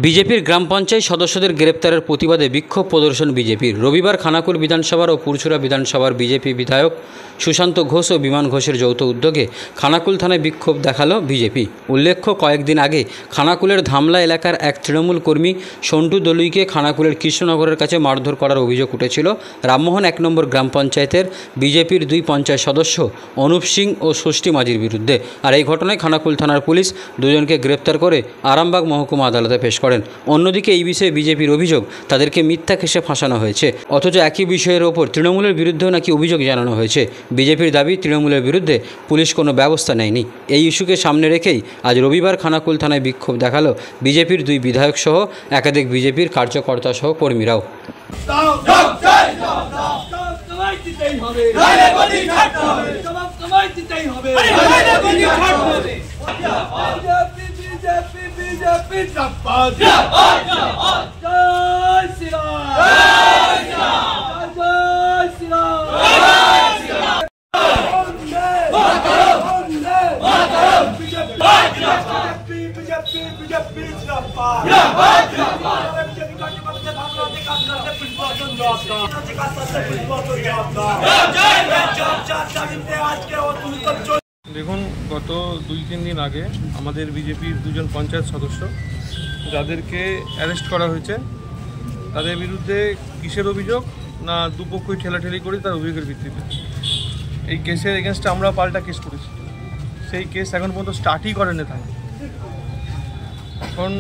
বিজেপির গ্রাম পঞ্চায়েত সদস্যদের গ্রেপ্তারের প্রতিবাদে বিক্ষোভ প্রদর্শন বিজেপির। রবিবার খানাকুল বিধানসভার ও পুরচুরা বিধানসভার বিজেপি বিধায়ক সুশান্ত ঘোষ ও বিমান ঘোষের যৌথ উদ্যোগে খানাকুল থানায় বিক্ষোভ দেখালো বিজেপি। উল্লেখ্য, কয়েকদিন আগে খানাকুলের ধামলা এলাকার এক তৃণমূল কর্মী সন্টু দলুইকে খানাকুলের কৃষ্ণনগরের কাছে মারধর করার অভিযোগ উঠেছিল রামমোহন 1 নম্বর গ্রাম পঞ্চায়েতের বিজেপির 2 পঞ্চায়েত সদস্য অনুপ সিং ও ষষ্ঠী মাঝির বিরুদ্ধে। আর এই ঘটনায় খানাকুল থানার পুলিশ দুজনকে গ্রেপ্তার করে আরামবাগ মহকুমা আদালতে পেশ করেন। অন্যদিকে এই বিষয়ে বিজেপির অভিযোগ তাদেরকে মিথ্যা কেসে ফাঁসানো হয়েছে, অথচ একই বিষয়ের ওপর তৃণমূলের বিরুদ্ধেও নাকি অভিযোগ জানানো হয়েছে। বিজেপির দাবি, তৃণমূলের বিরুদ্ধে পুলিশ কোনো ব্যবস্থা নেয়নি। এই ইস্যুকে সামনে রেখেই আজ রবিবার খানাকুল থানায় বিক্ষোভ দেখালো বিজেপির 2 বিধায়ক সহ একাধিক বিজেপির কার্যকর্তা সহ কর্মীরাও। দেখুন, গত 2-3 দিন আগে আমাদের বিজেপির 2জন পঞ্চায়েত সদস্য যাদেরকে অ্যারেস্ট করা হয়েছে, তাদের বিরুদ্ধে কিসের অভিযোগ না দুপক্ষই ঠেলাঠেলি করে তার অভিযোগের ভিত্তিতে এই কেসের এগেনস্টে আমরা পাল্টা কেস করেছি। সেই কেস এখন পর্যন্ত স্টার্টই করেনি থানা। এখন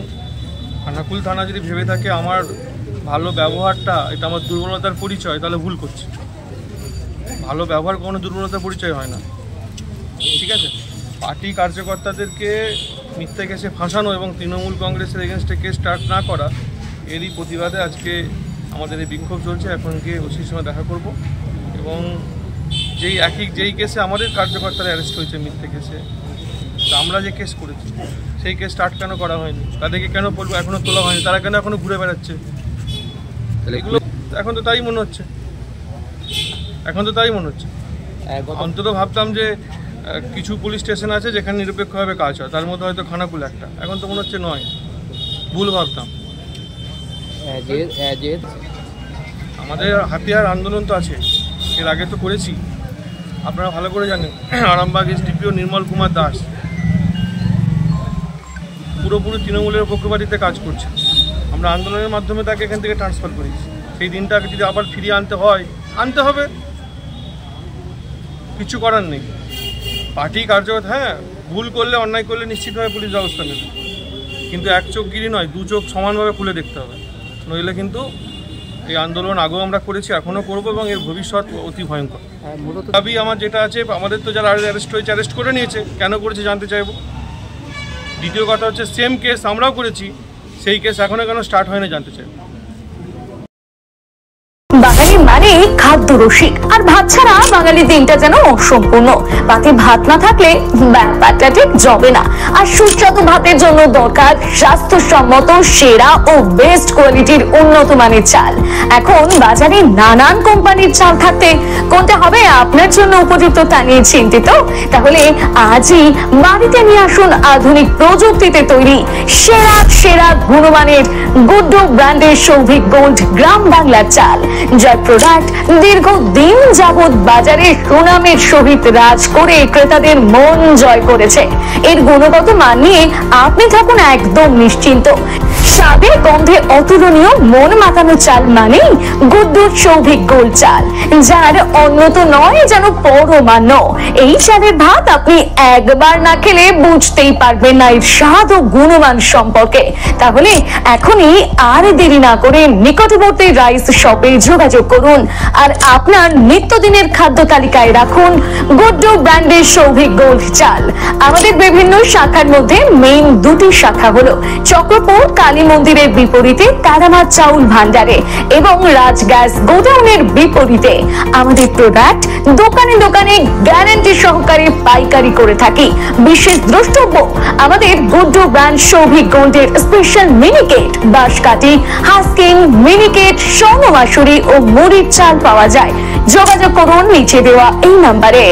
খানাকুল থানা যদি ভেবে থাকে আমার ভালো ব্যবহারটা এটা আমার দুর্বলতার পরিচয়, তাহলে ভুল করছে। ভালো ব্যবহার কোনো দুর্বলতার পরিচয় হয় না, ঠিক আছে? পার্টি কার্যকর্তাদেরকে মিথ্যা কেসে ফাঁসানো এবং তৃণমূল কংগ্রেসের এগেনস্টে কেস স্টার্ট না করা, এরই প্রতিবাদে আজকে আমাদের এই বিক্ষোভ চলছে। এখন গিয়ে ওসির সঙ্গে দেখা করব এবং যেই কেসে আমাদের কার্যকর্তারা অ্যারেস্ট হয়েছে মিথ্যে কেসে, আমরা যে কেস করেছি সেই কেস স্টার্ট কেন করা হয়নি, তাদেরকে কেন বলবো এখনও তোলা হয়নি, তারা কেন এখনও ঘুরে বেড়াচ্ছে, এগুলো এখন তো তাই মনে হচ্ছে। অন্তত ভাবতাম যে কিছু পুলিশ স্টেশন আছে যেখানে নিরপেক্ষভাবে কাজ হয়, তার মধ্যে হয়তো খানাকুল একটা। এখন তো মনে হচ্ছে নয়, ভুল ভাবতাম। আমাদের হাতিয়ার আন্দোলন তো আছে, এর আগে তো করেছি, আপনারা ভালো করে জানেন। আরামবাগ এসডিপিও নির্মল কুমার দাস পুরোপুরি তৃণমূলের পক্ষপাতিতে কাজ করছে। আমরা আন্দোলনের মাধ্যমে তাকে এখান থেকে ট্রান্সফার করেছি। সেই দিনটাকে যদি আবার ফিরিয়ে আনতে হবে, কিছু করার নেই। পার্টি কার্যকর, হ্যাঁ, ভুল করলে অন্যায় করলে নিশ্চিতভাবে পুলিশ ব্যবস্থা নেবে, কিন্তু এক চোখ গিরি নয়, 2 চোখ সমানভাবে খুলে দেখতে হবে। নইলে কিন্তু এই আন্দোলন আগেও আমরা করেছি, এখনও করবো এবং এর ভবিষ্যৎ অতি ভয়ঙ্কর। দাবি আমার যেটা আছে, আমাদের তো যারা অ্যারেস্ট হয়েছে অ্যারেস্ট করে নিয়েছে, কেন করেছে জানতে চাইব। দ্বিতীয় কথা হচ্ছে, সেম কেস আমরাও করেছি, সেই কেস এখনও কেন স্টার্ট হয়নি জানতে চাইব। বাঙালি মানে খাদ্য রসিক, আর ভাত ছাড়া বাঙালি দিনটা যেন অসম্পূর্ণ। পাতে ভাত না থাকলে ব্যাপারটা ঠিক জমে না। আর সুস্বাদু ভাতের জন্য দরকার স্বাস্থ্যসম্মত, সেরা ও বেস্ট কোয়ালিটির উন্নত মানের চাল। এখন বাজারে নানান কোম্পানির চাল থাকতে কোনটা হবে আপনার জন্য উপযুক্ত তা নিয়ে চিন্তিত? তাহলে আজই বাড়িতে নিয়ে আসুন আধুনিক প্রযুক্তিতে তৈরি সেরা গুণমানের গুড্ডু ব্র্যান্ডের সৌভিক গোল্ড গ্রাম বাংলার চাল, যার প্রোডাক্ট দীর্ঘদিন যাবৎ বাজারে সুনামের সহিত রাজ করে ক্রেতাদের মন জয় করেছে। এর গুণগত মান নিয়ে আপনি থাকুন একদম নিশ্চিন্ত। স্বাদে গন্ধে অতুলনীয় মন মাতানো চাল মানেই গুড্ডুর সৌভিক গোল্ড চাল, যার অন্যত নয় যেন পরমান্ন। এই চালের ভাত আপনি একবার না খেলে বুঝতেই পারবেন না এর স্বাদ ও গুণমান সম্পর্কে। তাহলে এখনই আর দেরি না করে নিকটবর্তী রাইস শপে যোগাযোগ করুন আর আপনার নিত্যদিনের খাদ্য তালিকায় রাখুন গুড্ডু ব্র্যান্ডের সৌভিক গোল্ড চাল। আমাদের বিভিন্ন শাখার মধ্যে মেইন 2টি শাখা হলো চক্রপুর কালী মন্দিরের বিপরীতে তারামার চাউল ভান্ডারে এবং রাজ গ্যাস গোডাউনের বিপরীতে। আমাদের প্রোডাক্ট দোকানে দোকানে গ্যারান্টি সহকারে পাইকারি করে থাকি। বিশেষ দ্রষ্টব্য, আমাদের গুড্ডু ব্র্যান্ড সৌভিক গোল্ডের স্পেশাল মিনিকেট, বাঁশকাঠি, হাস্কিং, মিনিকেট, স্বর্ণ মাসুরি ও মুড়ির চাল পাওয়া যায়। যোগাযোগ করুন নিচে দেওয়া এই নাম্বারে।